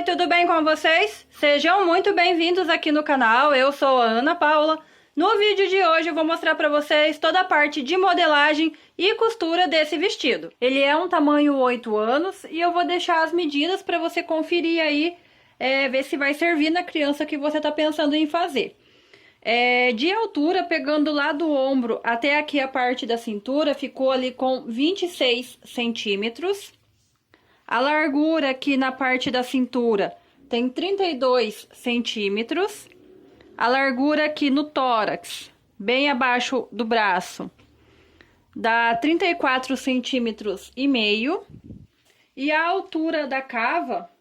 tudo bem com vocês? Sejam muito bem-vindos aqui no canal, eu sou a Ana Paula. No vídeo de hoje eu vou mostrar para vocês toda a parte de modelagem e costura desse vestido. Ele é um tamanho 8 anos e eu vou deixar as medidas para você conferir aí, ver se vai servir na criança que você está pensando em fazer. De altura, pegando lá do ombro até aqui a parte da cintura, ficou ali com 26 centímetros. A largura aqui na parte da cintura tem 32 centímetros. A largura aqui no tórax, bem abaixo do braço, dá 34 centímetros e meio. E a altura da cava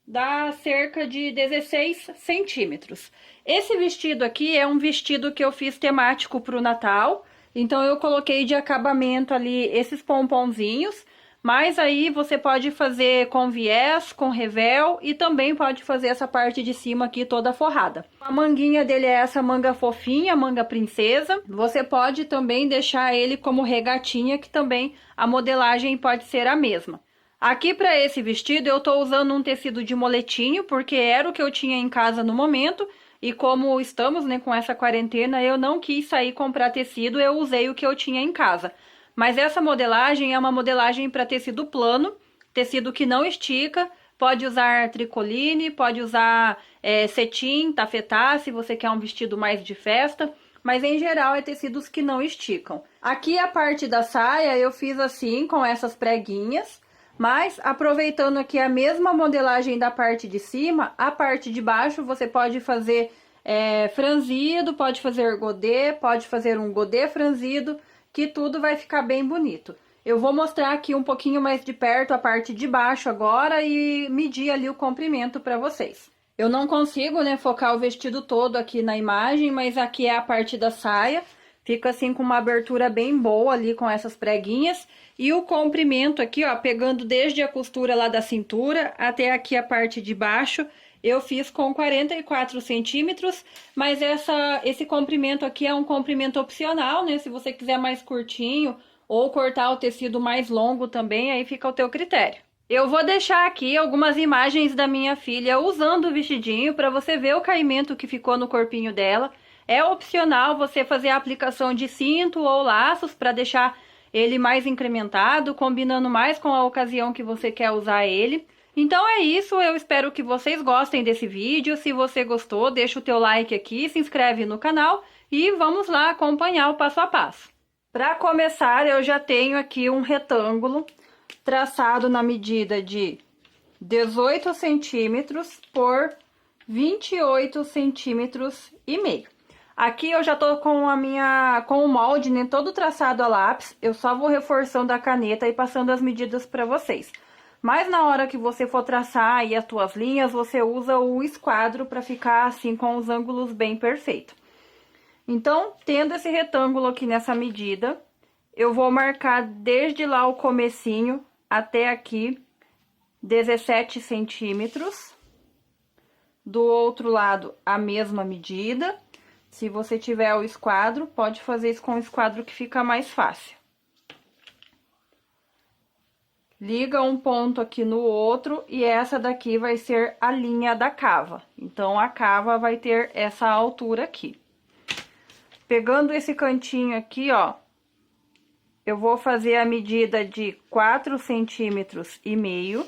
dá cerca de 16 centímetros. Esse vestido aqui é um vestido que eu fiz temático para o Natal. Então eu coloquei de acabamento ali esses pomponzinhos. Mas aí você pode fazer com viés, com revel e também pode fazer essa parte de cima aqui toda forrada. A manguinha dele é essa manga fofinha, manga princesa. Você pode também deixar ele como regatinha, que também a modelagem pode ser a mesma. Aqui para esse vestido eu tô usando um tecido de moletinho, porque era o que eu tinha em casa no momento. E como estamos, né, com essa quarentena, eu não quis sair comprar tecido, eu usei o que eu tinha em casa. Mas essa modelagem é uma modelagem para tecido plano, tecido que não estica. Pode usar tricoline, pode usar cetim, tafetá, se você quer um vestido mais de festa. Mas em geral é tecidos que não esticam. Aqui a parte da saia eu fiz assim, com essas preguinhas. Mas aproveitando aqui a mesma modelagem da parte de cima, a parte de baixo você pode fazer franzido, pode fazer godê, pode fazer um godê franzido, que tudo vai ficar bem bonito. Eu vou mostrar aqui um pouquinho mais de perto a parte de baixo agora e medir ali o comprimento para vocês. Eu não consigo, né, focar o vestido todo aqui na imagem, mas aqui é a parte da saia. Fica assim com uma abertura bem boa ali com essas preguinhas. E o comprimento aqui, ó, pegando desde a costura lá da cintura até aqui a parte de baixo, eu fiz com 44 centímetros, mas esse comprimento aqui é um comprimento opcional, né? Se você quiser mais curtinho ou cortar o tecido mais longo também, aí fica ao teu critério. Eu vou deixar aqui algumas imagens da minha filha usando o vestidinho para você ver o caimento que ficou no corpinho dela. É opcional você fazer a aplicação de cinto ou laços para deixar ele mais incrementado, combinando mais com a ocasião que você quer usar ele. Então é isso, eu espero que vocês gostem desse vídeo. Se você gostou, deixa o teu like aqui, se inscreve no canal e vamos lá acompanhar o passo a passo. Para começar, eu já tenho aqui um retângulo traçado na medida de 18 centímetros por 28 centímetros e meio. Aqui eu já tô com o molde, né, todo traçado a lápis. Eu só vou reforçando a caneta e passando as medidas para vocês. Mas na hora que você for traçar aí as tuas linhas, você usa o esquadro para ficar assim com os ângulos bem perfeitos. Então, tendo esse retângulo aqui nessa medida, eu vou marcar desde lá o comecinho até aqui 17 centímetros. Do outro lado, a mesma medida. Se você tiver o esquadro, pode fazer isso com o esquadro que fica mais fácil. Liga um ponto aqui no outro e essa daqui vai ser a linha da cava. Então, a cava vai ter essa altura aqui. Pegando esse cantinho aqui, ó, eu vou fazer a medida de 4 centímetros e meio.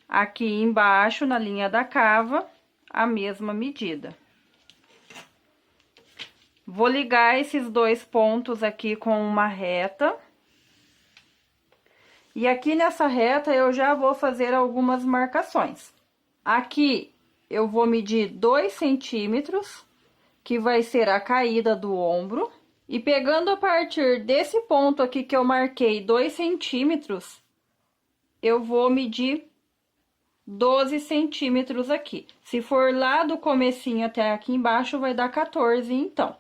Aqui embaixo, na linha da cava, a mesma medida. Vou ligar esses dois pontos aqui com uma reta. E aqui nessa reta eu já vou fazer algumas marcações. Aqui eu vou medir 2 centímetros, que vai ser a caída do ombro. E pegando a partir desse ponto aqui que eu marquei 2 centímetros, eu vou medir 12 centímetros aqui. Se for lá do comecinho até aqui embaixo, vai dar 14, então.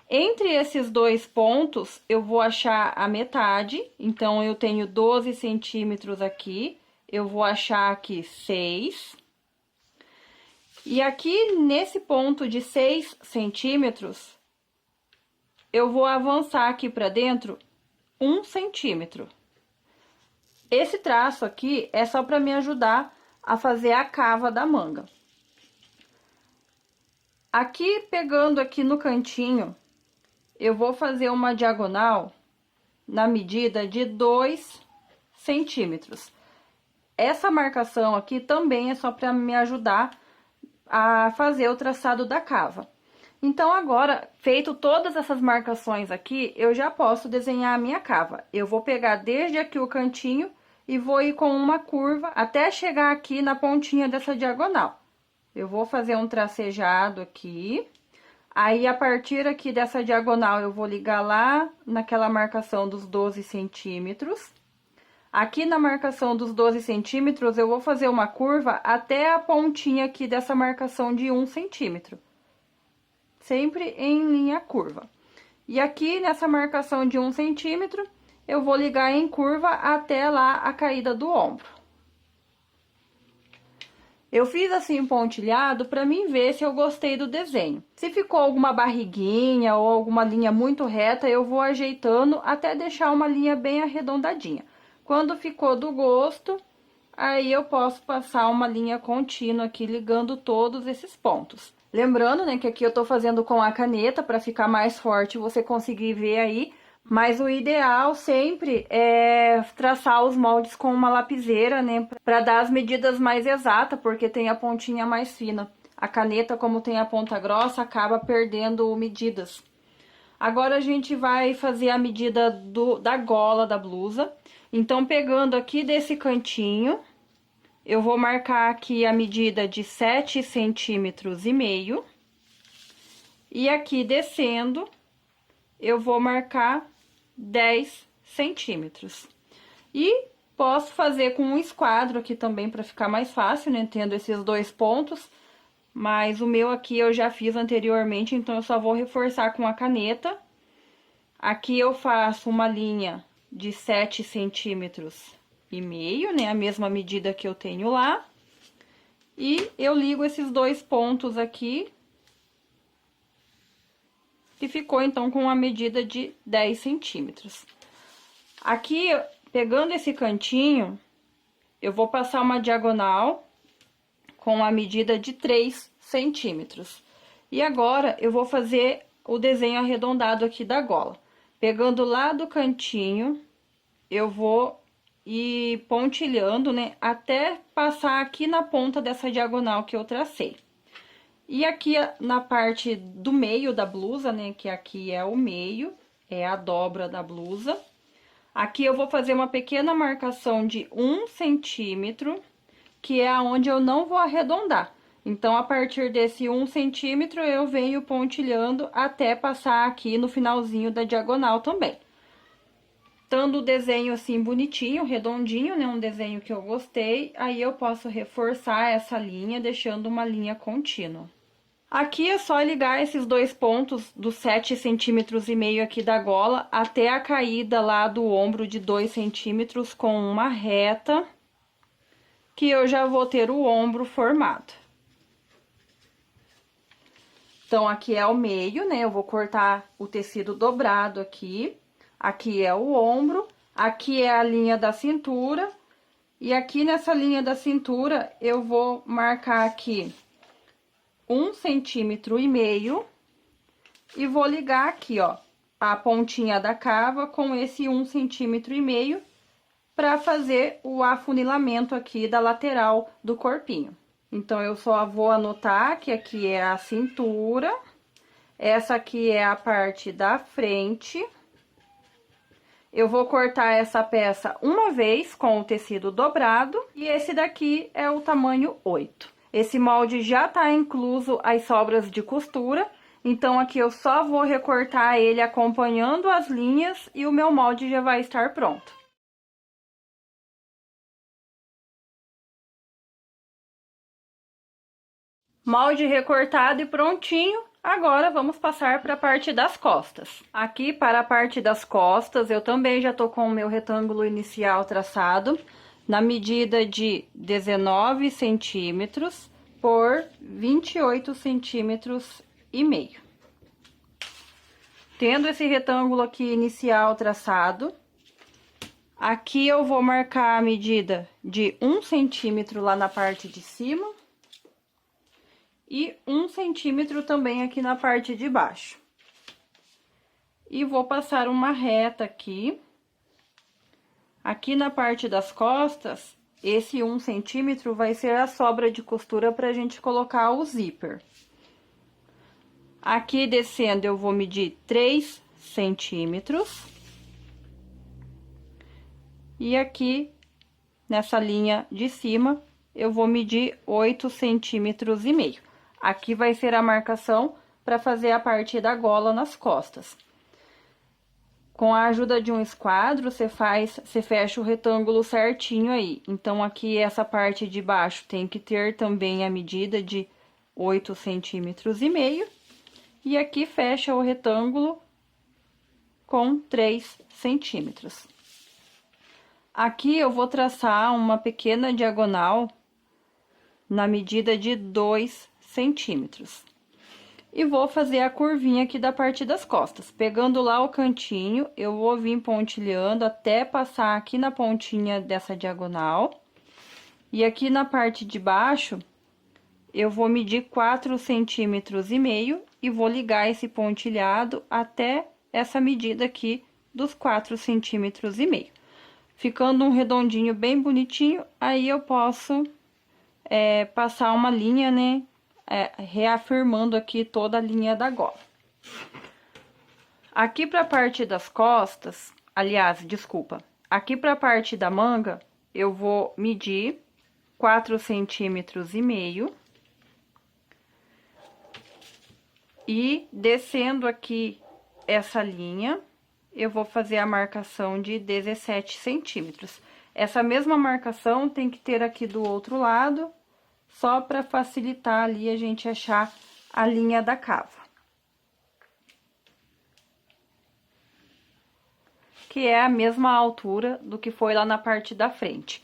Entre esses dois pontos, eu vou achar a metade. Então, eu tenho 12 centímetros aqui. Eu vou achar aqui 6. E aqui, nesse ponto de 6 centímetros, eu vou avançar aqui pra dentro 1 centímetro. Esse traço aqui é só para me ajudar a fazer a cava da manga. Aqui, pegando aqui no cantinho, eu vou fazer uma diagonal na medida de 2 centímetros. Essa marcação aqui também é só para me ajudar a fazer o traçado da cava. Então, agora, feito todas essas marcações aqui, eu já posso desenhar a minha cava. Eu vou pegar desde aqui o cantinho e vou ir com uma curva até chegar aqui na pontinha dessa diagonal. Eu vou fazer um tracejado aqui. Aí, a partir aqui dessa diagonal, eu vou ligar lá naquela marcação dos 12 centímetros. Aqui na marcação dos 12 centímetros, eu vou fazer uma curva até a pontinha aqui dessa marcação de 1 centímetro. Sempre em linha curva. E aqui, nessa marcação de 1 centímetro, eu vou ligar em curva até lá a caída do ombro. Eu fiz assim pontilhado para mim ver se eu gostei do desenho. Se ficou alguma barriguinha ou alguma linha muito reta, eu vou ajeitando até deixar uma linha bem arredondadinha. Quando ficou do gosto, aí eu posso passar uma linha contínua aqui ligando todos esses pontos. Lembrando, né, que aqui eu tô fazendo com a caneta para ficar mais forte, você conseguir ver aí. Mas o ideal sempre é traçar os moldes com uma lapiseira, né? Para dar as medidas mais exatas, porque tem a pontinha mais fina. A caneta, como tem a ponta grossa, acaba perdendo medidas. Agora, a gente vai fazer a medida da gola da blusa. Então, pegando aqui desse cantinho, eu vou marcar aqui a medida de 7,5 centímetros. E aqui, descendo, eu vou marcar 10 centímetros. E posso fazer com um esquadro aqui também para ficar mais fácil, né? Tendo esses dois pontos. Mas o meu aqui eu já fiz anteriormente, então eu só vou reforçar com a caneta. Aqui eu faço uma linha de 7,5 centímetros, né? A mesma medida que eu tenho lá. E eu ligo esses dois pontos aqui. E ficou, então, com uma medida de 10 centímetros. Aqui, pegando esse cantinho, eu vou passar uma diagonal com a medida de 3 centímetros. E agora, eu vou fazer o desenho arredondado aqui da gola. Pegando lá do cantinho, eu vou ir pontilhando, né, até passar aqui na ponta dessa diagonal que eu tracei. E aqui na parte do meio da blusa, né, que aqui é o meio, é a dobra da blusa. Aqui eu vou fazer uma pequena marcação de 1 centímetro, que é onde eu não vou arredondar. Então, a partir desse 1 centímetro, eu venho pontilhando até passar aqui no finalzinho da diagonal também. Dando o desenho assim bonitinho, redondinho, né, um desenho que eu gostei, aí eu posso reforçar essa linha, deixando uma linha contínua. Aqui é só ligar esses dois pontos dos 7,5 centímetros aqui da gola até a caída lá do ombro de 2 centímetros com uma reta, que eu já vou ter o ombro formado. Então, aqui é o meio, né? Eu vou cortar o tecido dobrado aqui. Aqui é o ombro, aqui é a linha da cintura. E aqui nessa linha da cintura, eu vou marcar aqui 1,5 centímetro e vou ligar aqui, ó, a pontinha da cava com esse 1,5 centímetro para fazer o afunilamento aqui da lateral do corpinho. Então, eu só vou anotar que aqui é a cintura, essa aqui é a parte da frente. Eu vou cortar essa peça uma vez com o tecido dobrado e esse daqui é o tamanho 8. Esse molde já tá incluso as sobras de costura, então aqui eu só vou recortar ele acompanhando as linhas e o meu molde já vai estar pronto. Molde recortado e prontinho. Agora, vamos passar para a parte das costas. Aqui, para a parte das costas, eu também já tô com o meu retângulo inicial traçado na medida de 19 centímetros por 28 centímetros e meio. Tendo esse retângulo aqui inicial traçado, Aqui eu vou marcar a medida de 1 centímetro lá na parte de cima. E 1 centímetro também aqui na parte de baixo. E vou passar uma reta aqui. Aqui na parte das costas, esse 1 centímetro vai ser a sobra de costura pra gente colocar o zíper. Aqui descendo eu vou medir 3 centímetros. E aqui, nessa linha de cima, eu vou medir 8 centímetros e meio. Aqui vai ser a marcação para fazer a parte da gola nas costas. Com a ajuda de um esquadro, você fecha o retângulo certinho aí. Então, aqui essa parte de baixo tem que ter também a medida de 8 centímetros e meio. E aqui fecha o retângulo com 3 centímetros. Aqui eu vou traçar uma pequena diagonal na medida de 2 centímetros. E vou fazer a curvinha aqui da parte das costas. Pegando lá o cantinho, eu vou vir pontilhando até passar aqui na pontinha dessa diagonal. E aqui na parte de baixo, eu vou medir 4 centímetros e meio e vou ligar esse pontilhado até essa medida aqui dos 4 centímetros e meio. Ficando um redondinho bem bonitinho, aí eu posso passar uma linha, né? Reafirmando aqui toda a linha da gola. Aqui pra parte das costas, aliás, desculpa, aqui pra parte da manga, eu vou medir 4 centímetros e meio. E descendo aqui essa linha, eu vou fazer a marcação de 17 centímetros. Essa mesma marcação tem que ter aqui do outro lado, só para facilitar ali a gente achar a linha da cava. Que é a mesma altura do que foi lá na parte da frente.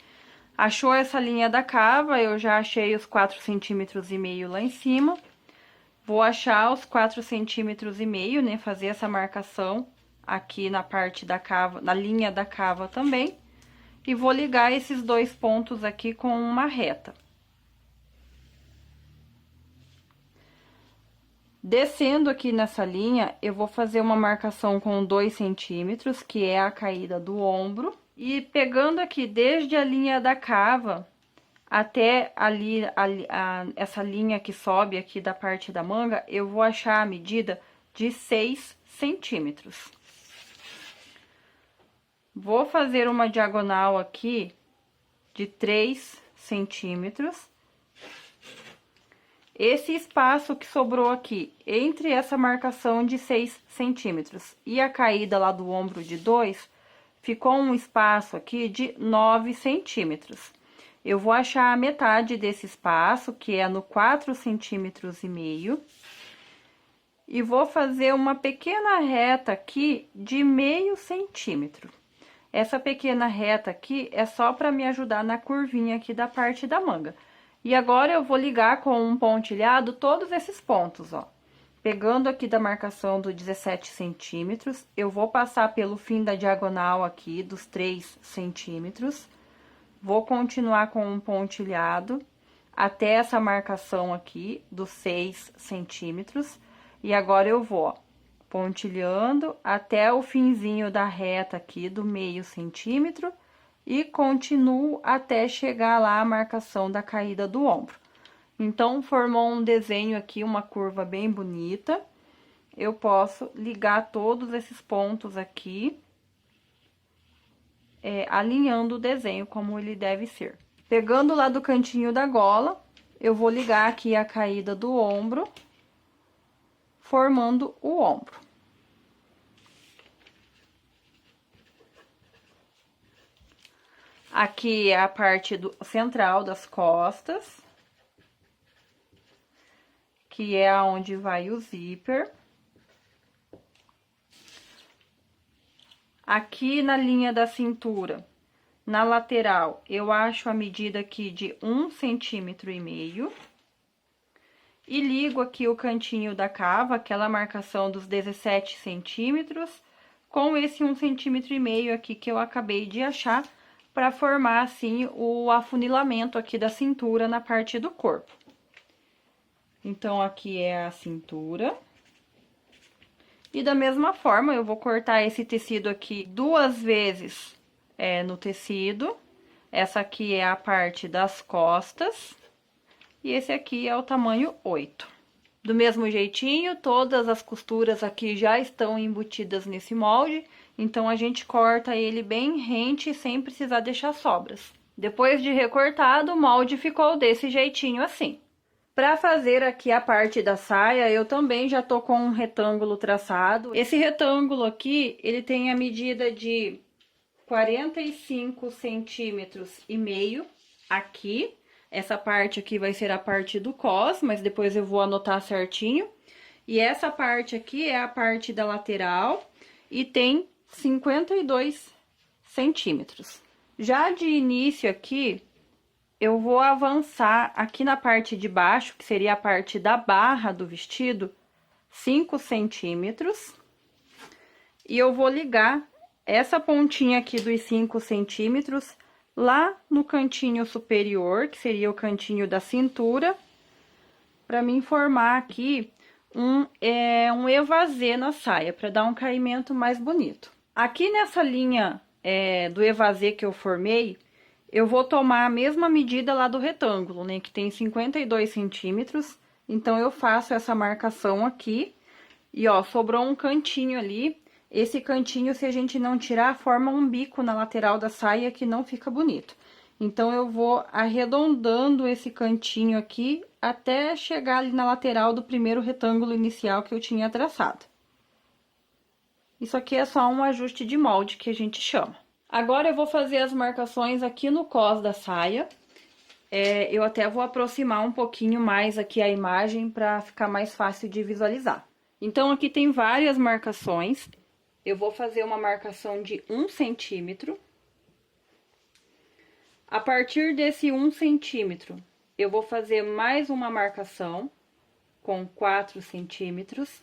Achou essa linha da cava, eu já achei os 4 centímetros e meio lá em cima. Vou achar os 4 centímetros e meio, né, fazer essa marcação aqui na parte da cava, na linha da cava também. E vou ligar esses dois pontos aqui com uma reta. Descendo aqui nessa linha, eu vou fazer uma marcação com 2 centímetros, que é a caída do ombro. E pegando aqui desde a linha da cava até ali, essa linha que sobe aqui da parte da manga, eu vou achar a medida de 6 centímetros. Vou fazer uma diagonal aqui de 3 centímetros. Esse espaço que sobrou aqui, entre essa marcação de 6 centímetros e a caída lá do ombro de 2, ficou um espaço aqui de 9 centímetros. Eu vou achar a metade desse espaço, que é no 4 centímetros e meio. E vou fazer uma pequena reta aqui de meio centímetro. Essa pequena reta aqui é só para me ajudar na curvinha aqui da parte da manga. E agora eu vou ligar com um pontilhado todos esses pontos, ó. Pegando aqui da marcação do 17 centímetros, eu vou passar pelo fim da diagonal aqui dos 3 centímetros. Vou continuar com um pontilhado até essa marcação aqui dos 6 centímetros. E agora eu vou, ó, pontilhando até o finzinho da reta aqui do meio centímetro e continuo até chegar lá a marcação da caída do ombro. Então, formou um desenho aqui, uma curva bem bonita. Eu posso ligar todos esses pontos aqui, alinhando o desenho como ele deve ser. Pegando lá do cantinho da gola, eu vou ligar aqui a caída do ombro, formando o ombro. Aqui é a parte central das costas, que é aonde vai o zíper. Aqui na linha da cintura, na lateral, eu acho a medida aqui de 1,5 centímetro. E ligo aqui o cantinho da cava, aquela marcação dos 17 centímetros, com esse 1,5 cm aqui que eu acabei de achar, para formar, assim, o afunilamento aqui da cintura na parte do corpo. Então, aqui é a cintura. E da mesma forma, eu vou cortar esse tecido aqui 2 vezes no tecido. Essa aqui é a parte das costas. E esse aqui é o tamanho 8. Do mesmo jeitinho, todas as costuras aqui já estão embutidas nesse molde. Então, a gente corta ele bem rente, sem precisar deixar sobras. Depois de recortado, o molde ficou desse jeitinho assim. Para fazer aqui a parte da saia, eu também já tô com um retângulo traçado. Esse retângulo aqui, ele tem a medida de 45 centímetros e meio aqui. Essa parte aqui vai ser a parte do cos, mas depois eu vou anotar certinho. E essa parte aqui é a parte da lateral e tem 52 centímetros. Já de início aqui, eu vou avançar aqui na parte de baixo, que seria a parte da barra do vestido, 5 centímetros. E eu vou ligar essa pontinha aqui dos 5 centímetros lá no cantinho superior, que seria o cantinho da cintura, para mim formar aqui um evasê na saia, para dar um caimento mais bonito. Aqui nessa linha do evasê que eu formei, eu vou tomar a mesma medida lá do retângulo, né, que tem 52 centímetros. Então, eu faço essa marcação aqui e, ó, sobrou um cantinho ali. Esse cantinho, se a gente não tirar, forma um bico na lateral da saia que não fica bonito. Então, eu vou arredondando esse cantinho aqui até chegar ali na lateral do primeiro retângulo inicial que eu tinha traçado. Isso aqui é só um ajuste de molde que a gente chama. Agora, eu vou fazer as marcações aqui no cos da saia. Eu até vou aproximar um pouquinho mais aqui a imagem para ficar mais fácil de visualizar. Então, aqui tem várias marcações. Eu vou fazer uma marcação de 1 centímetro. A partir desse 1 centímetro, eu vou fazer mais uma marcação com 4 centímetros.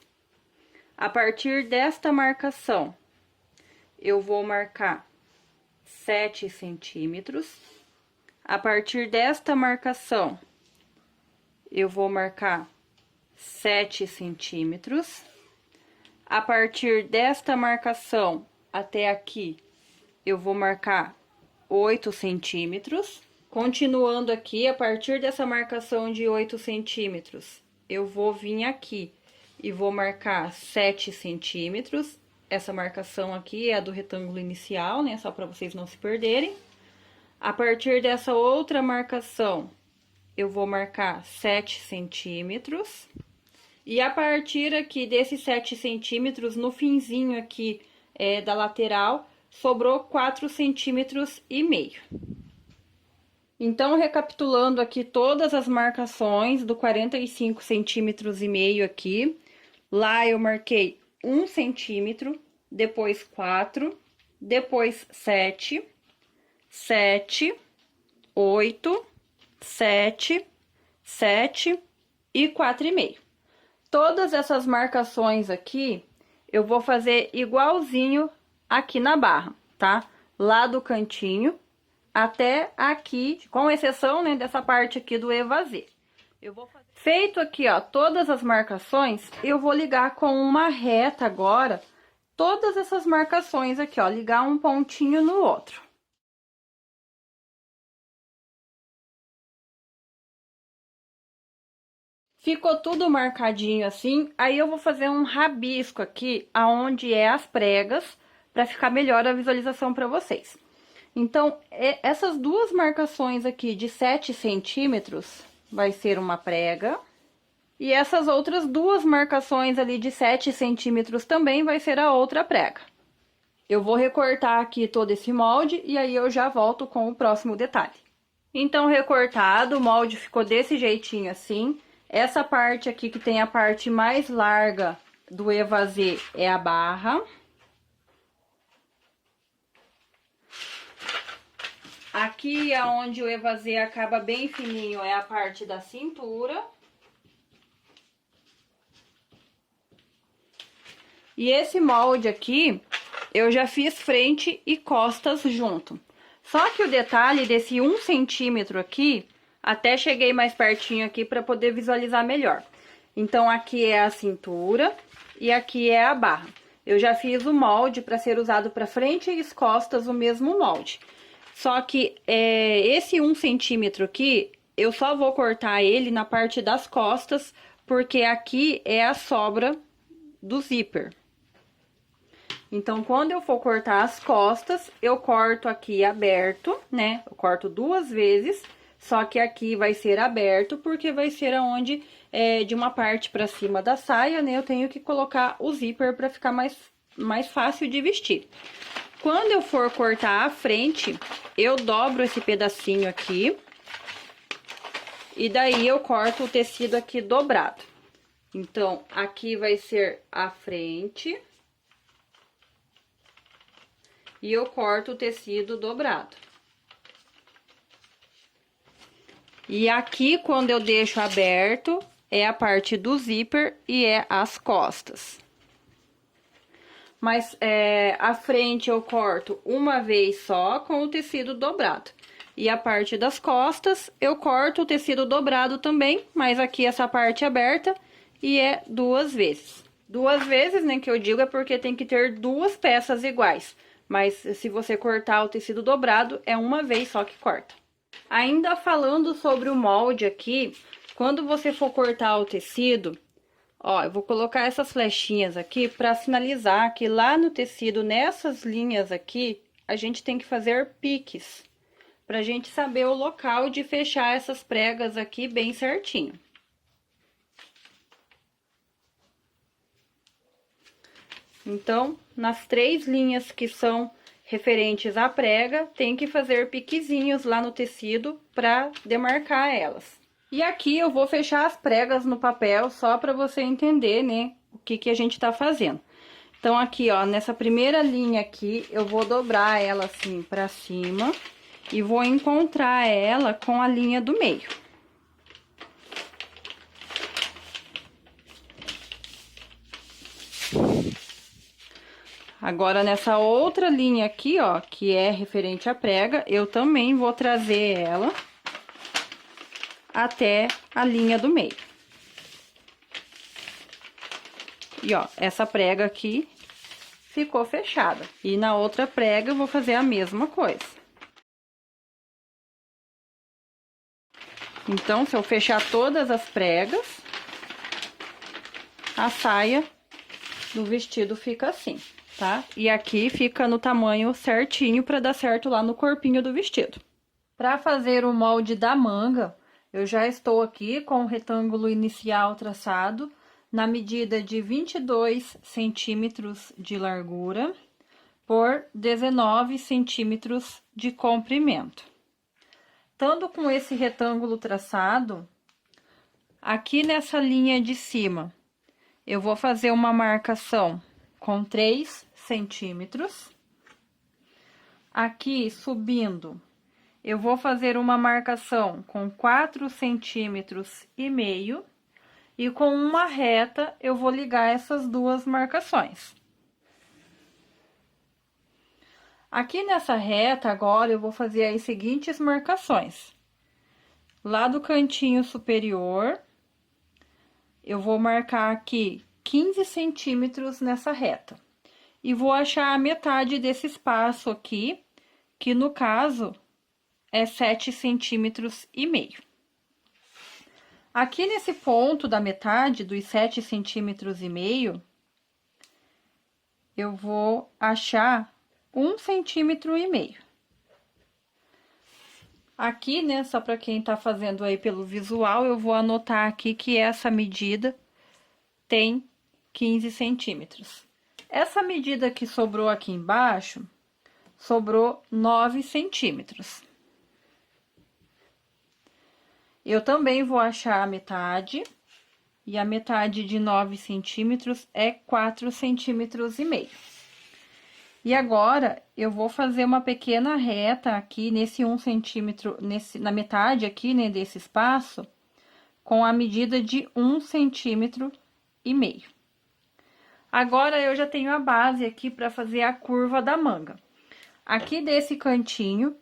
A partir desta marcação, eu vou marcar 7 centímetros. A partir desta marcação, eu vou marcar 7 centímetros. A partir desta marcação até aqui, eu vou marcar 8 centímetros. Continuando aqui, a partir dessa marcação de 8 centímetros, eu vou vir aqui e vou marcar 7 centímetros. Essa marcação aqui é a do retângulo inicial, né? Só para vocês não se perderem. A partir dessa outra marcação, eu vou marcar 7 centímetros. E a partir aqui desses 7 centímetros, no finzinho aqui da lateral, sobrou 4 centímetros e meio. Então, recapitulando aqui todas as marcações do 45 centímetros e meio aqui, lá eu marquei 1 centímetro, depois 4, depois 7, 7, 8, 7, 7 e 4,5. Todas essas marcações aqui, eu vou fazer igualzinho aqui na barra, tá? Lá do cantinho até aqui, com exceção, né, dessa parte aqui do evasê. Feito aqui, ó, todas as marcações, eu vou ligar com uma reta agora, todas essas marcações aqui, ó, ligar um pontinho no outro. Ficou tudo marcadinho assim, aí eu vou fazer um rabisco aqui, aonde é as pregas, para ficar melhor a visualização para vocês. Então, essas duas marcações aqui de 7 centímetros vai ser uma prega. E essas outras duas marcações ali de 7 centímetros também vai ser a outra prega. Eu vou recortar aqui todo esse molde e aí eu já volto com o próximo detalhe. Então, recortado, o molde ficou desse jeitinho assim. Essa parte aqui que tem a parte mais larga do evasê é a barra. Aqui, aonde o evasê acaba bem fininho, é a parte da cintura. E esse molde aqui, eu já fiz frente e costas junto. Só que o detalhe desse 1 centímetro aqui, até cheguei mais pertinho aqui para poder visualizar melhor. Então, aqui é a cintura e aqui é a barra. Eu já fiz o molde para ser usado para frente e as costas, o mesmo molde. Só que esse 1 centímetro aqui, eu só vou cortar ele na parte das costas, porque aqui é a sobra do zíper. Então, quando eu for cortar as costas, eu corto aqui aberto, né? Eu corto 2 vezes, só que aqui vai ser aberto, porque vai ser aonde, de uma parte pra cima da saia, né? Eu tenho que colocar o zíper pra ficar mais fácil de vestir. Quando eu for cortar a frente, eu dobro esse pedacinho aqui. E daí, eu corto o tecido aqui dobrado. Então, aqui vai ser a frente. E eu corto o tecido dobrado. E aqui, quando eu deixo aberto, é a parte do zíper e é as costas. Mas a frente eu corto uma vez só com o tecido dobrado. E a parte das costas, eu corto o tecido dobrado também, mas aqui essa parte aberta e é 2 vezes. 2 vezes, né, que eu digo, é porque tem que ter 2 peças iguais. Mas se você cortar o tecido dobrado, é uma vez só que corta. Ainda falando sobre o molde aqui, quando você for cortar o tecido, ó, eu vou colocar essas flechinhas aqui para sinalizar que lá no tecido, nessas linhas aqui, a gente tem que fazer piques, pra gente saber o local de fechar essas pregas aqui bem certinho. Então, nas 3 linhas que são referentes à prega, tem que fazer piquezinhos lá no tecido para demarcar elas. E aqui eu vou fechar as pregas no papel só para você entender, né, o que a gente tá fazendo. Então, aqui, ó, nessa primeira linha aqui, eu vou dobrar ela assim para cima e vou encontrar ela com a linha do meio. Agora, nessa outra linha aqui, ó, que é referente à prega, eu também vou trazer ela até a linha do meio. E, ó, essa prega aqui ficou fechada. E na outra prega eu vou fazer a mesma coisa. Então, se eu fechar todas as pregas, a saia do vestido fica assim. Tá? E aqui fica no tamanho certinho para dar certo lá no corpinho do vestido. Para fazer o molde da manga, eu já estou aqui com o retângulo inicial traçado na medida de 22 centímetros de largura por 19 centímetros de comprimento. Estando com esse retângulo traçado, aqui nessa linha de cima, eu vou fazer uma marcação com 3 centímetros. Aqui, subindo, eu vou fazer uma marcação com 4 centímetros e meio. E com uma reta, eu vou ligar essas 2 marcações. Aqui nessa reta, agora, eu vou fazer as seguintes marcações. Lá do cantinho superior, eu vou marcar aqui 15 centímetros nessa reta. E vou achar a metade desse espaço aqui, que no caso é 7 centímetros e meio. Aqui nesse ponto da metade dos 7 centímetros e meio, eu vou achar 1 centímetro e meio. Aqui, né, só para quem tá fazendo aí pelo visual, eu vou anotar aqui que essa medida tem 15 centímetros. Essa medida que sobrou aqui embaixo, sobrou 9 centímetros. Eu também vou achar a metade, e a metade de 9 centímetros é 4 centímetros e meio. E agora, eu vou fazer uma pequena reta aqui nesse 1 centímetro, na metade aqui, né, desse espaço, com a medida de 1 centímetro e meio. Agora, eu já tenho a base aqui para fazer a curva da manga. Aqui desse cantinho,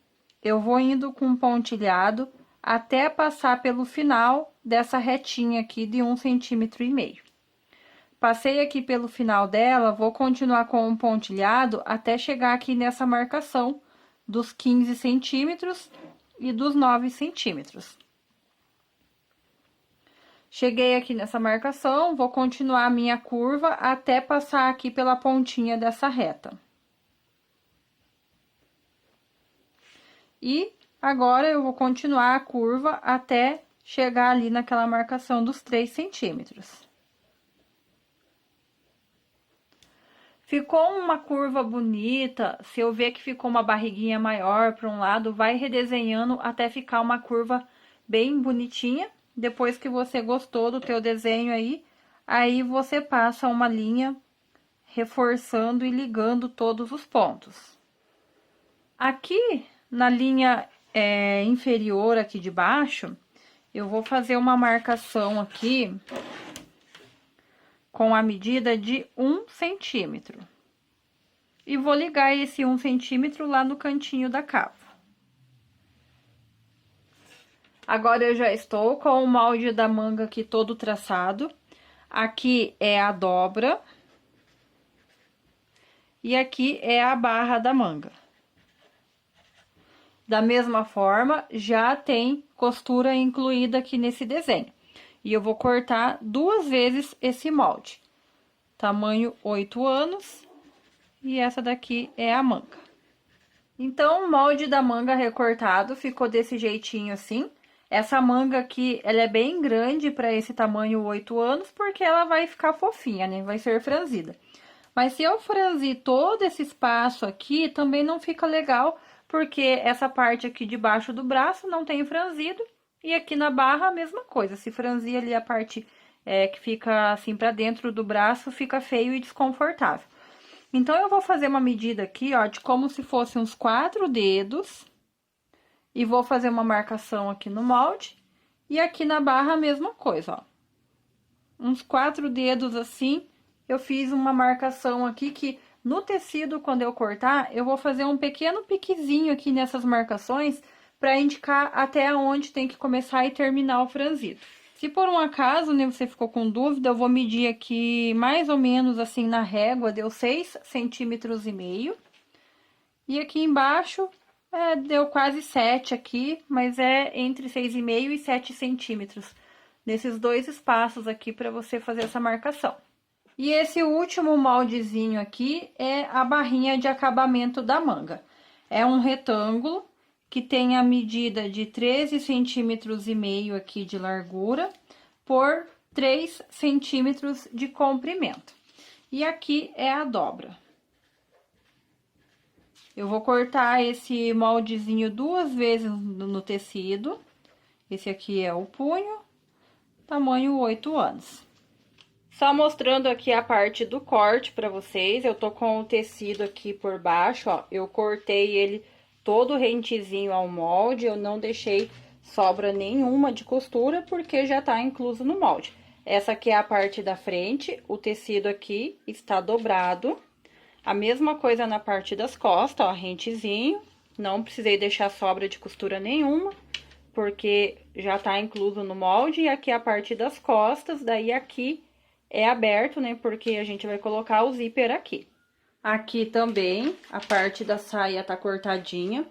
eu vou indo com pontilhado até passar pelo final dessa retinha aqui de 1,5 cm. Passei aqui pelo final dela, vou continuar com um pontilhado até chegar aqui nessa marcação dos 15 centímetros e dos 9 centímetros. Cheguei aqui nessa marcação, vou continuar a minha curva até passar aqui pela pontinha dessa reta. E agora, eu vou continuar a curva até chegar ali naquela marcação dos 3 centímetros. Ficou uma curva bonita, se eu ver que ficou uma barriguinha maior para um lado, vai redesenhando até ficar uma curva bem bonitinha. Depois que você gostou do teu desenho aí você passa uma linha reforçando e ligando todos os pontos. Aqui, na linha inferior aqui de baixo, eu vou fazer uma marcação aqui com a medida de 1 centímetro. E vou ligar esse 1 centímetro lá no cantinho da cava. Agora, eu já estou com o molde da manga aqui todo traçado. Aqui é a dobra. E aqui é a barra da manga. Da mesma forma, já tem costura incluída aqui nesse desenho. E eu vou cortar 2 vezes esse molde. Tamanho 8 anos. E essa daqui é a manga. Então, o molde da manga recortado ficou desse jeitinho assim. Essa manga aqui, ela é bem grande para esse tamanho 8 anos, porque ela vai ficar fofinha, né? Vai ser franzida. Mas se eu franzir todo esse espaço aqui, também não fica legal, porque essa parte aqui de baixo do braço não tem franzido. E aqui na barra, a mesma coisa. Se franzir ali a parte que fica assim pra dentro do braço, fica feio e desconfortável. Então, eu vou fazer uma medida aqui, ó, de como se fosse uns 4 dedos. E vou fazer uma marcação aqui no molde. E aqui na barra, a mesma coisa, ó. Uns 4 dedos assim, eu fiz uma marcação aqui que no tecido, quando eu cortar, eu vou fazer um pequeno piquezinho aqui nessas marcações para indicar até onde tem que começar e terminar o franzido. Se por um acaso, né, você ficou com dúvida, eu vou medir aqui mais ou menos assim na régua, deu 6,5 centímetros. E aqui embaixo, deu quase 7 aqui, mas é entre 6,5 e 7 centímetros. Nesses 2 espaços aqui para você fazer essa marcação. E esse último moldezinho aqui é a barrinha de acabamento da manga. É um retângulo que tem a medida de 13,5 centímetros aqui de largura por 3 centímetros de comprimento. E aqui é a dobra. Eu vou cortar esse moldezinho 2 vezes no tecido. Esse aqui é o punho, tamanho 8 anos. Só mostrando aqui a parte do corte pra vocês, eu tô com o tecido aqui por baixo, ó, eu cortei ele todo rentezinho ao molde, eu não deixei sobra nenhuma de costura, porque já tá incluso no molde. Essa aqui é a parte da frente, o tecido aqui está dobrado. A mesma coisa na parte das costas, ó, rentezinho, não precisei deixar sobra de costura nenhuma, porque já tá incluso no molde. E aqui a parte das costas, daí aqui é aberto, né, porque a gente vai colocar o zíper aqui. Aqui também, a parte da saia tá cortadinha,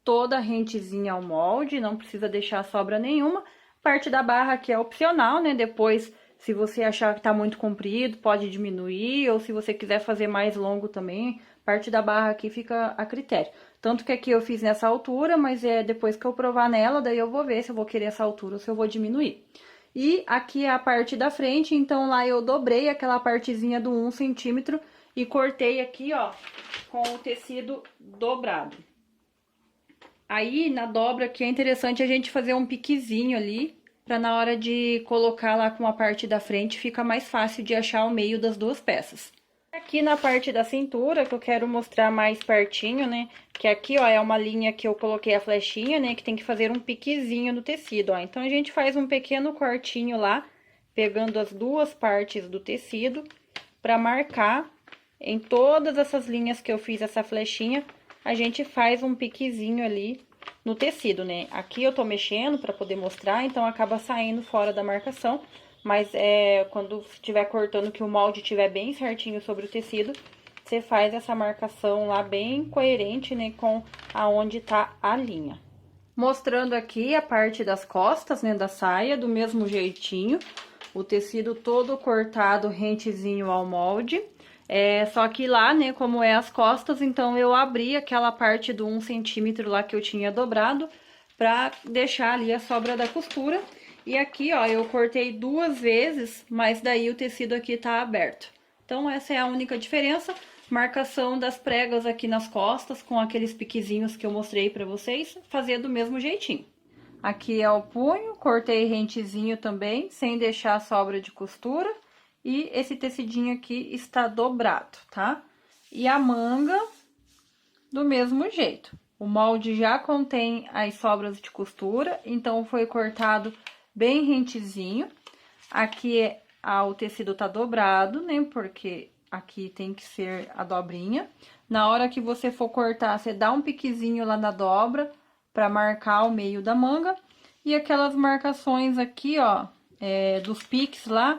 toda rentezinha ao molde, não precisa deixar sobra nenhuma. Parte da barra aqui é opcional, né, depois, se você achar que tá muito comprido, pode diminuir, ou se você quiser fazer mais longo também, parte da barra aqui fica a critério. Tanto que aqui eu fiz nessa altura, mas depois que eu provar nela, daí eu vou ver se eu vou querer essa altura ou se eu vou diminuir. E aqui é a parte da frente, então lá eu dobrei aquela partezinha do 1 centímetro e cortei aqui, ó, com o tecido dobrado. Aí, na dobra aqui, é interessante a gente fazer um piquezinho ali, pra na hora de colocar lá com a parte da frente, fica mais fácil de achar o meio das 2 peças. Aqui na parte da cintura, que eu quero mostrar mais pertinho, né, que aqui, ó, é uma linha que eu coloquei a flechinha, né, que tem que fazer um piquezinho no tecido, ó. Então, a gente faz um pequeno cortinho lá, pegando as 2 partes do tecido, para marcar em todas essas linhas que eu fiz essa flechinha, a gente faz um piquezinho ali no tecido, né? Aqui eu tô mexendo para poder mostrar, então acaba saindo fora da marcação, mas quando estiver cortando que o molde estiver bem certinho sobre o tecido, você faz essa marcação lá bem coerente, né, com aonde tá a linha. Mostrando aqui a parte das costas, né, da saia, do mesmo jeitinho, o tecido todo cortado rentezinho ao molde. Só que lá, né, como é as costas, então eu abri aquela parte do 1 centímetro lá que eu tinha dobrado, pra deixar ali a sobra da costura. E aqui, ó, eu cortei 2 vezes, mas daí o tecido aqui tá aberto. Então, essa é a única diferença. Marcação das pregas aqui nas costas, com aqueles piquezinhos que eu mostrei pra vocês, fazer do mesmo jeitinho. Aqui é o punho, cortei rentezinho também, sem deixar sobra de costura. E esse tecidinho aqui está dobrado, tá? E a manga, do mesmo jeito. O molde já contém as sobras de costura, então foi cortado bem rentezinho. Aqui o tecido tá dobrado, né? Porque aqui tem que ser a dobrinha. Na hora que você for cortar, você dá um piquezinho lá na dobra pra marcar o meio da manga. E aquelas marcações aqui, ó, dos piques lá,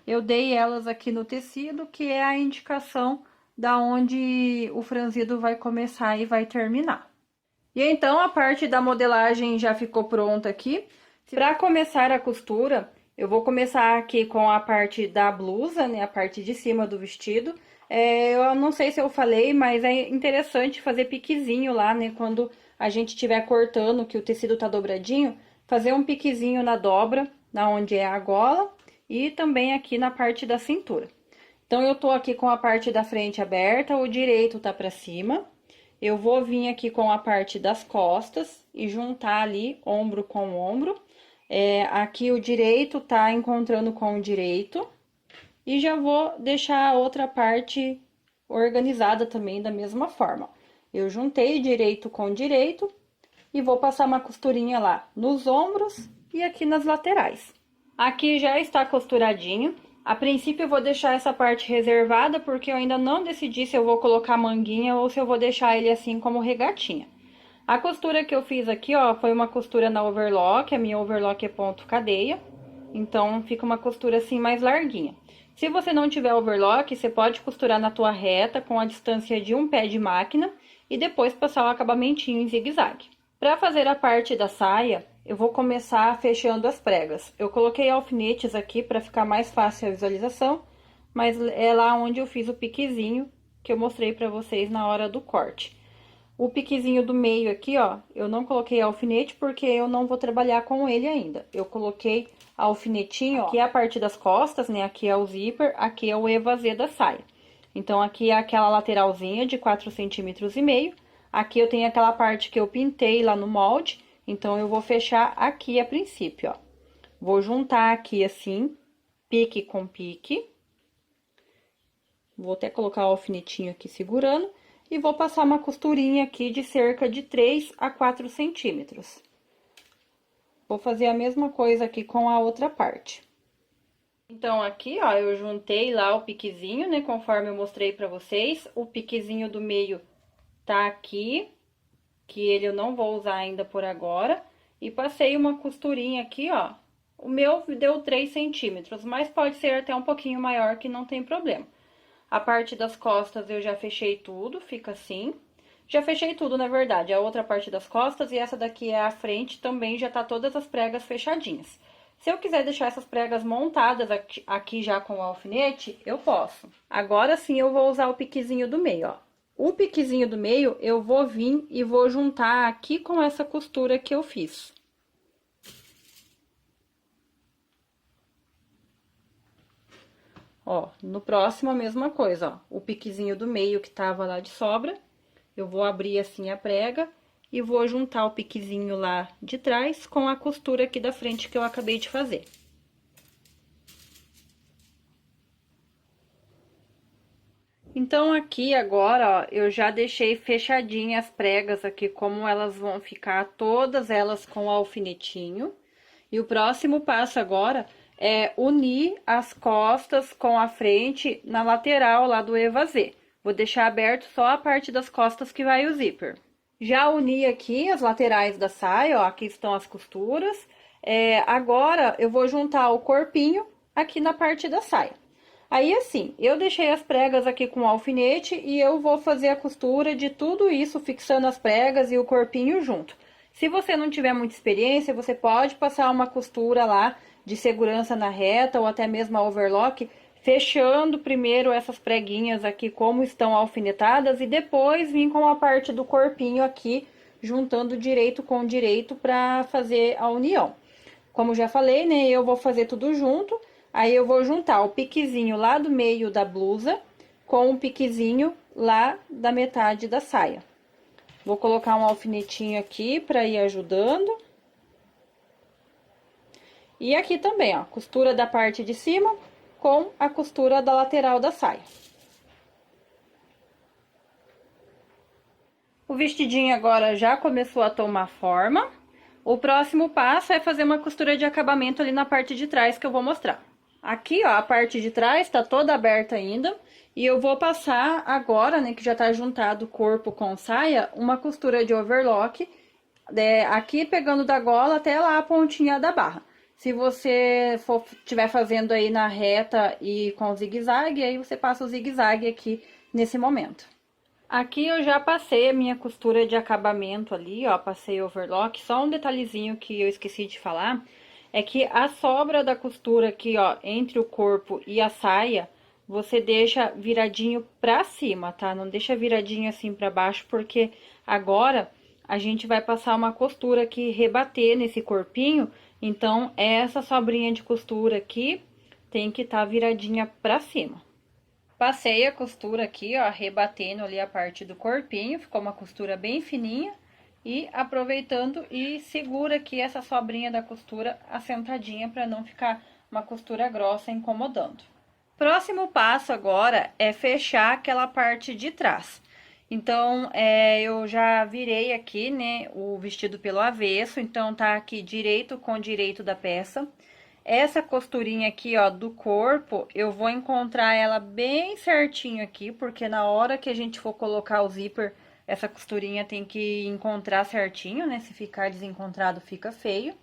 eu dei elas aqui no tecido, que é a indicação da onde o franzido vai começar e vai terminar. E então, a parte da modelagem já ficou pronta aqui. Para começar a costura, eu vou começar aqui com a parte da blusa, né, a parte de cima do vestido. Eu não sei se eu falei, mas é interessante fazer piquezinho lá, né, quando a gente estiver cortando, que o tecido tá dobradinho, fazer um piquezinho na dobra, na onde é a gola, e também aqui na parte da cintura. Então, eu tô aqui com a parte da frente aberta, o direito tá pra cima. Eu vou vir aqui com a parte das costas e juntar ali ombro com ombro. Aqui o direito tá encontrando com o direito. E já vou deixar a outra parte organizada também da mesma forma. Eu juntei direito com direito e vou passar uma costurinha lá nos ombros e aqui nas laterais. Aqui já está costuradinho. A princípio eu vou deixar essa parte reservada porque eu ainda não decidi se eu vou colocar manguinha ou se eu vou deixar ele assim como regatinha. A costura que eu fiz aqui, ó, foi uma costura na overlock, a minha overlock é ponto cadeia. Então, fica uma costura assim mais larguinha. Se você não tiver overlock, você pode costurar na tua reta com a distância de um pé de máquina e depois passar o acabamentinho em zigue-zague. Para fazer a parte da saia, eu vou começar fechando as pregas. Eu coloquei alfinetes aqui para ficar mais fácil a visualização, mas é lá onde eu fiz o piquezinho que eu mostrei para vocês na hora do corte. O piquezinho do meio aqui, ó, eu não coloquei alfinete porque eu não vou trabalhar com ele ainda. Eu coloquei alfinetinho, ó, aqui é a parte das costas, né, aqui é o zíper, aqui é o evasê da saia. Então, aqui é aquela lateralzinha de 4,5 centímetros. Aqui eu tenho aquela parte que eu pintei lá no molde, então eu vou fechar aqui a princípio, ó. Vou juntar aqui assim, pique com pique. Vou até colocar o alfinetinho aqui segurando. E vou passar uma costurinha aqui de cerca de 3 a 4 centímetros. Vou fazer a mesma coisa aqui com a outra parte. Então, aqui, ó, eu juntei lá o piquezinho, né, conforme eu mostrei pra vocês. O piquezinho do meio tá aqui, que ele eu não vou usar ainda por agora. E passei uma costurinha aqui, ó. O meu deu 3 centímetros, mas pode ser até um pouquinho maior, que não tem problema. A parte das costas eu já fechei tudo, fica assim. Já fechei tudo, na verdade, a outra parte das costas e essa daqui é a frente, também já tá todas as pregas fechadinhas. Se eu quiser deixar essas pregas montadas aqui já com o alfinete, eu posso. Agora sim eu vou usar o piquezinho do meio, ó. O piquezinho do meio eu vou vir e vou juntar aqui com essa costura que eu fiz. Ó, no próximo a mesma coisa, ó, o piquezinho do meio que tava lá de sobra, eu vou abrir assim a prega e vou juntar o piquezinho lá de trás com a costura aqui da frente que eu acabei de fazer. Então, aqui agora, ó, eu já deixei fechadinha as pregas aqui, como elas vão ficar, todas elas com alfinetinho. E o próximo passo agora é unir as costas com a frente na lateral lá do evasê. Vou deixar aberto só a parte das costas que vai o zíper. Já uni aqui as laterais da saia, ó, aqui estão as costuras. Agora, eu vou juntar o corpinho aqui na parte da saia. Aí, assim, eu deixei as pregas aqui com alfinete e eu vou fazer a costura de tudo isso, fixando as pregas e o corpinho junto. Se você não tiver muita experiência, você pode passar uma costura lá de segurança na reta ou até mesmo a overlock, fechando primeiro essas preguinhas aqui como estão alfinetadas e depois vir com a parte do corpinho aqui, juntando direito com direito para fazer a união. Como já falei, né, eu vou fazer tudo junto, aí eu vou juntar o piquezinho lá do meio da blusa com o piquezinho lá da metade da saia. Vou colocar um alfinetinho aqui para ir ajudando. E aqui também, ó, costura da parte de cima com a costura da lateral da saia. O vestidinho agora já começou a tomar forma. O próximo passo é fazer uma costura de acabamento ali na parte de trás que eu vou mostrar. Aqui, ó, a parte de trás tá toda aberta ainda. E eu vou passar agora, né, que já tá juntado corpo com saia, uma costura de overlock, aqui pegando da gola até lá a pontinha da barra. Se você estiver fazendo aí na reta e com zigue-zague, aí você passa o zigue-zague aqui nesse momento. Aqui eu já passei a minha costura de acabamento ali, ó, passei overlock. Só um detalhezinho que eu esqueci de falar, é que a sobra da costura aqui, ó, entre o corpo e a saia, você deixa viradinho pra cima, tá? Não deixa viradinho assim pra baixo, porque agora a gente vai passar uma costura aqui, rebater nesse corpinho. Então, essa sobrinha de costura aqui tem que estar viradinha pra cima. Passei a costura aqui, ó, rebatendo ali a parte do corpinho, ficou uma costura bem fininha. E aproveitando e segura aqui essa sobrinha da costura assentadinha pra não ficar uma costura grossa incomodando. Próximo passo agora é fechar aquela parte de trás. Então, eu já virei aqui, né, o vestido pelo avesso, então tá aqui direito com direito da peça. Essa costurinha aqui, ó, do corpo, eu vou encontrar ela bem certinho aqui, porque na hora que a gente for colocar o zíper, essa costurinha tem que encontrar certinho, né, se ficar desencontrado fica feio.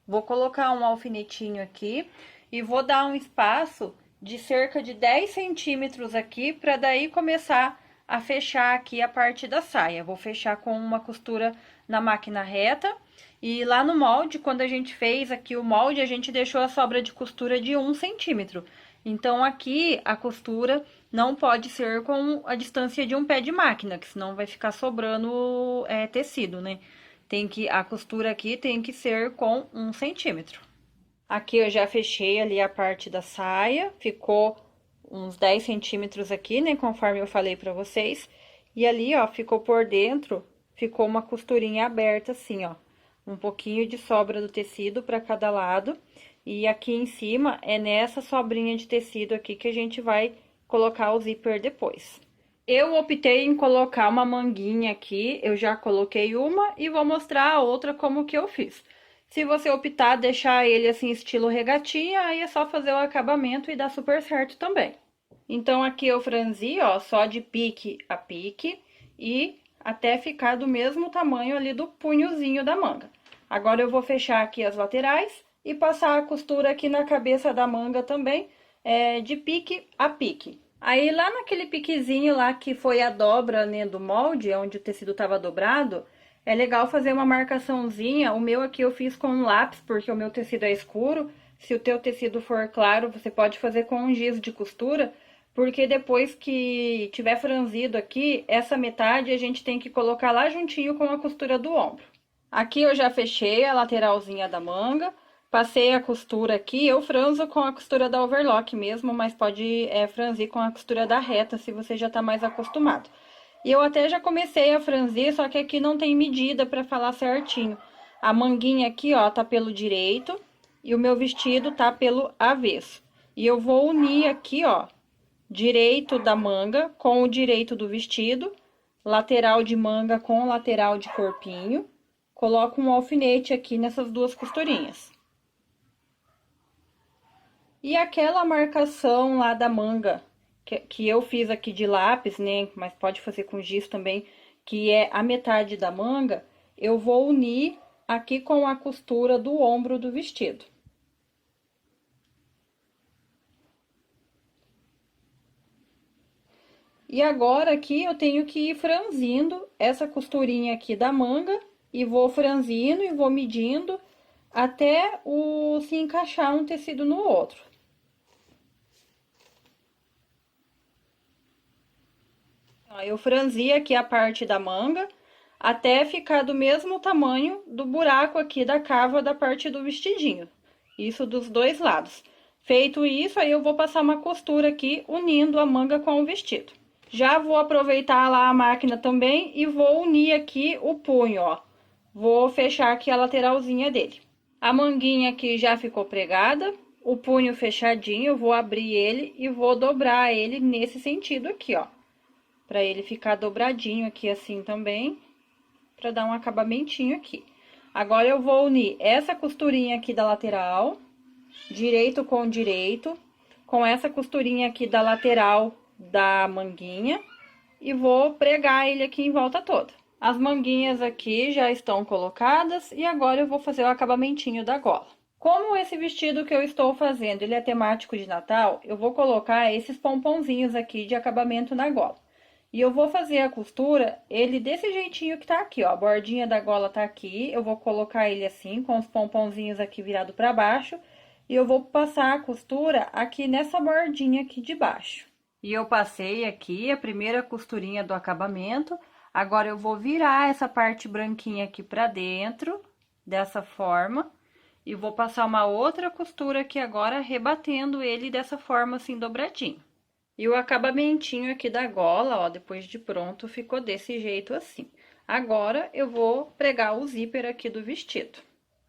Vou colocar um alfinetinho aqui e vou dar um espaço de cerca de 10 centímetros aqui, para daí começar a fechar aqui a parte da saia. Vou fechar com uma costura na máquina reta. E lá no molde, quando a gente fez aqui o molde, a gente deixou a sobra de costura de 1 centímetro. Então, aqui a costura não pode ser com a distância de um pé de máquina, que senão vai ficar sobrando tecido, né? A costura aqui tem que ser com 1 centímetro. Aqui eu já fechei ali a parte da saia, ficou uns 10 centímetros aqui, né, conforme eu falei pra vocês. E ali, ó, ficou por dentro, ficou uma costurinha aberta assim, ó. Um pouquinho de sobra do tecido pra cada lado. E aqui em cima, é nessa sobrinha de tecido aqui que a gente vai colocar o zíper depois. Eu optei em colocar uma manguinha aqui, eu já coloquei uma e vou mostrar a outra como que eu fiz. Se você optar deixar ele assim, estilo regatinha, aí é só fazer o acabamento e dá super certo também. Então, aqui eu franzi, ó, só de pique a pique e até ficar do mesmo tamanho ali do punhozinho da manga. Agora, eu vou fechar aqui as laterais e passar a costura aqui na cabeça da manga também, de pique a pique. Aí, lá naquele piquezinho lá que foi a dobra, né, do molde, onde o tecido tava dobrado, é legal fazer uma marcaçãozinha. O meu aqui eu fiz com um lápis, porque o meu tecido é escuro. Se o teu tecido for claro, você pode fazer com um giz de costura, porque depois que tiver franzido aqui, essa metade a gente tem que colocar lá juntinho com a costura do ombro. Aqui eu já fechei a lateralzinha da manga, passei a costura aqui, eu franzo com a costura da overlock mesmo, mas pode franzir com a costura da reta, se você já tá mais acostumado. E eu até já comecei a franzir, só que aqui não tem medida pra falar certinho. A manguinha aqui, ó, tá pelo direito e o meu vestido tá pelo avesso. E eu vou unir aqui, ó, direito da manga com o direito do vestido, lateral de manga com lateral de corpinho. Coloco um alfinete aqui nessas duas costurinhas. E aquela marcação lá da manga, que eu fiz aqui de lápis, né? Mas pode fazer com giz também, que é a metade da manga, eu vou unir aqui com a costura do ombro do vestido. E agora aqui eu tenho que ir franzindo essa costurinha aqui da manga e vou franzindo e vou medindo até se encaixar um tecido no outro. Eu franzi aqui a parte da manga até ficar do mesmo tamanho do buraco aqui da cava da parte do vestidinho. Isso dos dois lados. Feito isso, aí eu vou passar uma costura aqui unindo a manga com o vestido. Já vou aproveitar lá a máquina também e vou unir aqui o punho, ó. Vou fechar aqui a lateralzinha dele. A manguinha aqui já ficou pregada, o punho fechadinho, eu vou abrir ele e vou dobrar ele nesse sentido aqui, ó. Pra ele ficar dobradinho aqui assim também, pra dar um acabamentinho aqui. Agora eu vou unir essa costurinha aqui da lateral, direito com essa costurinha aqui da lateral da manguinha e vou pregar ele aqui em volta toda. As manguinhas aqui já estão colocadas e agora eu vou fazer o acabamentinho da gola. Como esse vestido que eu estou fazendo, ele é temático de Natal, eu vou colocar esses pomponzinhos aqui de acabamento na gola. E eu vou fazer a costura, ele desse jeitinho que tá aqui, ó, a bordinha da gola tá aqui, eu vou colocar ele assim, com os pomponzinhos aqui virado pra baixo, e eu vou passar a costura aqui nessa bordinha aqui de baixo. E eu passei aqui a primeira costurinha do acabamento, agora eu vou virar essa parte branquinha aqui pra dentro, dessa forma, e vou passar uma outra costura aqui agora, rebatendo ele dessa forma assim, dobradinho. E o acabamentinho aqui da gola, ó, depois de pronto, ficou desse jeito assim. Agora, eu vou pregar o zíper aqui do vestido.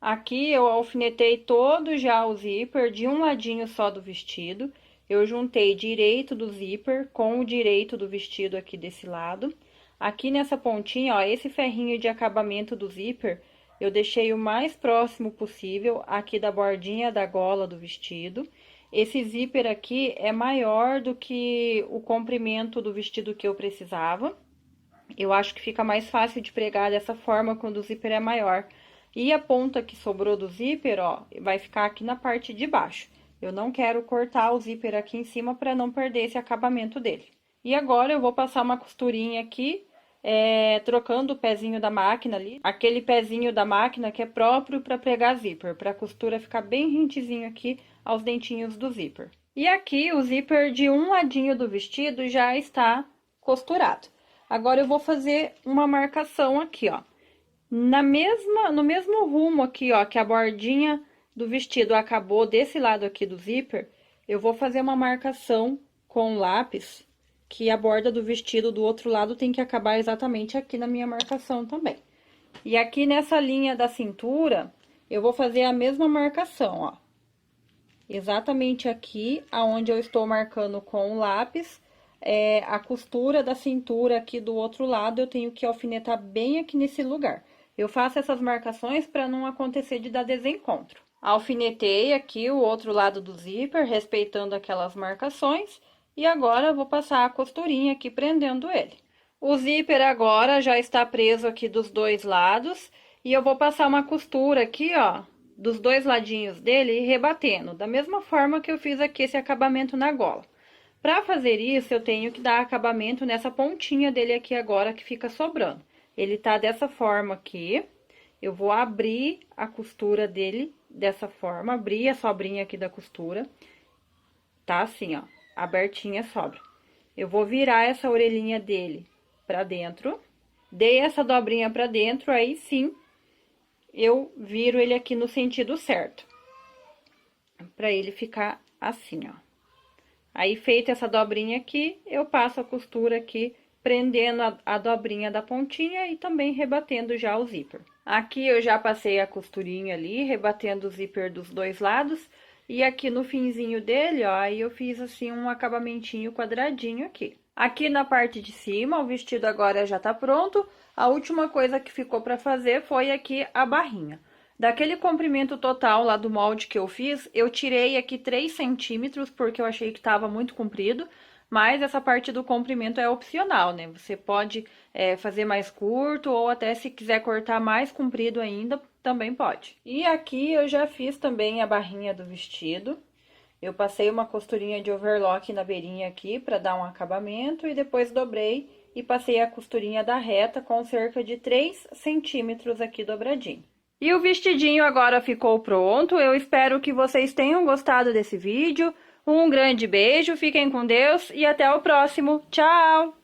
Aqui, eu alfinetei todo já o zíper de um ladinho só do vestido. Eu juntei direito do zíper com o direito do vestido aqui desse lado. Aqui nessa pontinha, ó, esse ferrinho de acabamento do zíper, eu deixei o mais próximo possível aqui da bordinha da gola do vestido. Esse zíper aqui é maior do que o comprimento do vestido que eu precisava. Eu acho que fica mais fácil de pregar dessa forma quando o zíper é maior. E a ponta que sobrou do zíper, ó, vai ficar aqui na parte de baixo. Eu não quero cortar o zíper aqui em cima para não perder esse acabamento dele. E agora eu vou passar uma costurinha aqui, trocando o pezinho da máquina ali. Aquele pezinho da máquina que é próprio para pregar zíper, para a costura ficar bem rentezinho aqui aos dentinhos do zíper. E aqui o zíper de um ladinho do vestido já está costurado. Agora eu vou fazer uma marcação aqui, ó. No mesmo rumo aqui, ó, que a bordinha do vestido acabou desse lado aqui do zíper, eu vou fazer uma marcação com lápis, que a borda do vestido do outro lado tem que acabar exatamente aqui na minha marcação também. E aqui nessa linha da cintura, eu vou fazer a mesma marcação, ó. Exatamente aqui, aonde eu estou marcando com o lápis, a costura da cintura aqui do outro lado, eu tenho que alfinetar bem aqui nesse lugar. Eu faço essas marcações para não acontecer de dar desencontro. Alfinetei aqui o outro lado do zíper, respeitando aquelas marcações, e agora eu vou passar a costurinha aqui prendendo ele. O zíper agora já está preso aqui dos dois lados, e eu vou passar uma costura aqui, ó, dos dois ladinhos dele, rebatendo, da mesma forma que eu fiz aqui esse acabamento na gola. Para fazer isso, eu tenho que dar acabamento nessa pontinha dele aqui agora, que fica sobrando. Ele tá dessa forma aqui, eu vou abrir a costura dele dessa forma, abrir a sobrinha aqui da costura, tá assim, ó, abertinha a sobra. Eu vou virar essa orelhinha dele pra dentro, dei essa dobrinha pra dentro, aí sim, eu viro ele aqui no sentido certo, pra ele ficar assim, ó. Aí, feita essa dobrinha aqui, eu passo a costura aqui, prendendo a dobrinha da pontinha e também rebatendo já o zíper. Aqui eu já passei a costurinha ali, rebatendo o zíper dos dois lados, e aqui no finzinho dele, ó, aí eu fiz assim um acabamentinho quadradinho aqui. Aqui na parte de cima, o vestido agora já tá pronto. A última coisa que ficou pra fazer foi aqui a barrinha. Daquele comprimento total lá do molde que eu fiz, eu tirei aqui 3 centímetros, porque eu achei que estava muito comprido, mas essa parte do comprimento é opcional, né? Você pode fazer mais curto, ou até se quiser cortar mais comprido ainda, também pode. E aqui eu já fiz também a barrinha do vestido. Eu passei uma costurinha de overlock na beirinha aqui para dar um acabamento e depois dobrei e passei a costurinha da reta com cerca de 3 centímetros aqui dobradinho. E o vestidinho agora ficou pronto. Eu espero que vocês tenham gostado desse vídeo. Um grande beijo, fiquem com Deus e até o próximo. Tchau!